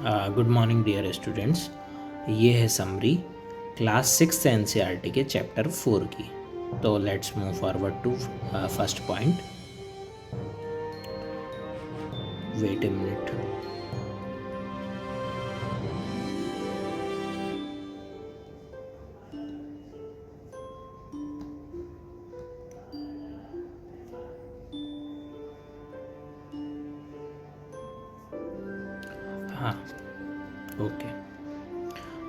Good morning dear students. ये है summary class 6 NCERT के चैप्टर 4 की। तो let's move forward to first point. Wait a minute. हाँ, okay.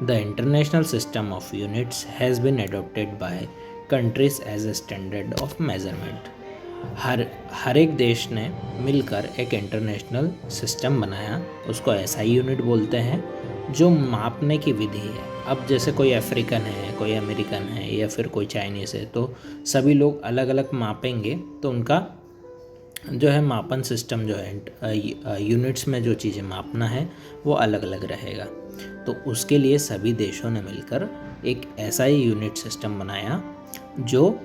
The international system of units has been adopted by countries as a standard of measurement. हर एक देश ने मिलकर एक इंटरनेशनल सिस्टम बनाया, उसको एसआई यूनिट बोलते हैं, जो मापने की विधि है। अब जैसे कोई अफ्रीकन है, कोई अमेरिकन है या फिर कोई चाइनीज़ है, तो सभी लोग अलग अलग मापेंगे, तो उनका जो है मापन सिस्टम जो है यूनिट्स में जो चीज़ें मापना है वो अलग अलग रहेगा। तो उसके लिए सभी देशों ने मिलकर एक ऐसा ही यूनिट सिस्टम बनाया जो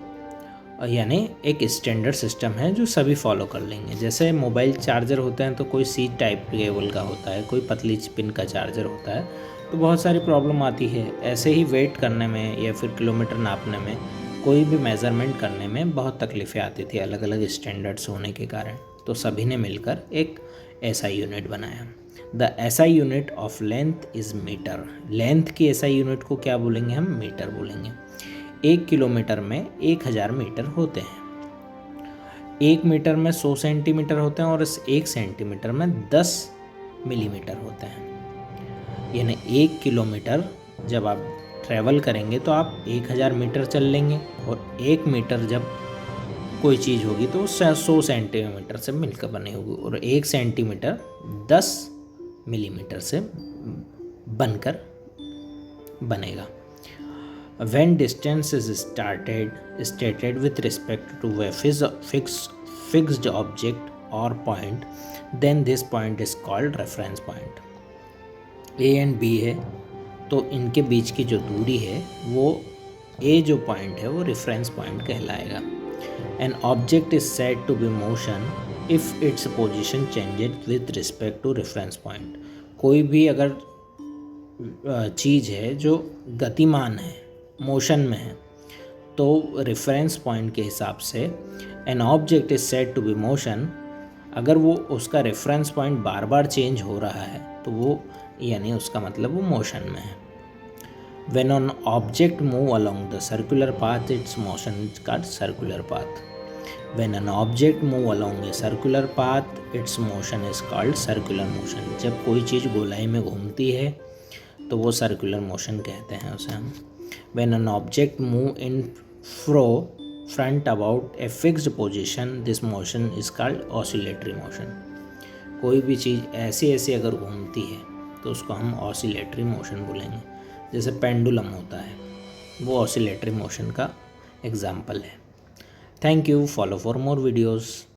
यानी एक स्टैंडर्ड सिस्टम है जो सभी फॉलो कर लेंगे। जैसे मोबाइल चार्जर होते हैं तो कोई सी टाइप केबल का होता है, कोई पतली पिन का चार्जर होता है, तो बहुत सारी प्रॉब्लम आती है। ऐसे ही वेट करने में या फिर किलोमीटर नापने में, कोई भी मेज़रमेंट करने में बहुत तकलीफ़ें आती थी अलग अलग स्टैंडर्ड्स होने के कारण। तो सभी ने मिलकर एक ऐसा यूनिट बनाया। The SI unit of length is metre. Length की एसआई यूनिट को क्या बोलेंगे हम? मीटर बोलेंगे। 1 किलोमीटर में 1000 मीटर होते हैं। 1 मीटर में 100 सेंटीमीटर होते हैं और इस 1 सेंटीमीटर में 10 मिलीमीटर होते हैं। यानी 1 किलोमीटर जब आप ट्रैवल करेंगे तो आप 1000 मीटर चल लेंगे, और 1 मीटर जब कोई चीज़ होगी तो 100 सेंटीमीटर से मिलकर बनी होगी, और 1 सेंटीमीटर 10 मिलीमीटर से बनकर बनेगा। When distance is stated with respect to a fixed object or point, then this point is called reference point. A and B है, तो इनके बीच की जो दूरी है वो A जो पॉइंट है वो रेफरेंस पॉइंट कहलाएगा। An object is said to be motion if its position changes with respect to reference point. कोई भी अगर चीज़ है जो गतिमान है, मोशन में है, तो रेफरेंस पॉइंट के हिसाब से an object is said to be motion. अगर वो उसका रेफरेंस पॉइंट बार बार चेंज हो रहा है तो वो यानी उसका मतलब वो मोशन में है। When an object move along the circular path, it's motion is called circular path. When an object move along a circular path, it's motion is called circular motion. जब कोई चीज़ गोलाई में घूमती है तो वो सर्कुलर मोशन कहते हैं उसे हम। When an object move in front about a fixed position, this motion is called oscillatory motion. कोई भी चीज़ ऐसे ऐसे अगर घूमती है तो उसको हम ऑसिलेटरी मोशन बोलेंगे। जैसे पेंडुलम होता है, वो ऑसिलेटरी मोशन का एग्जाम्पल है। Thank you. Follow for more videos.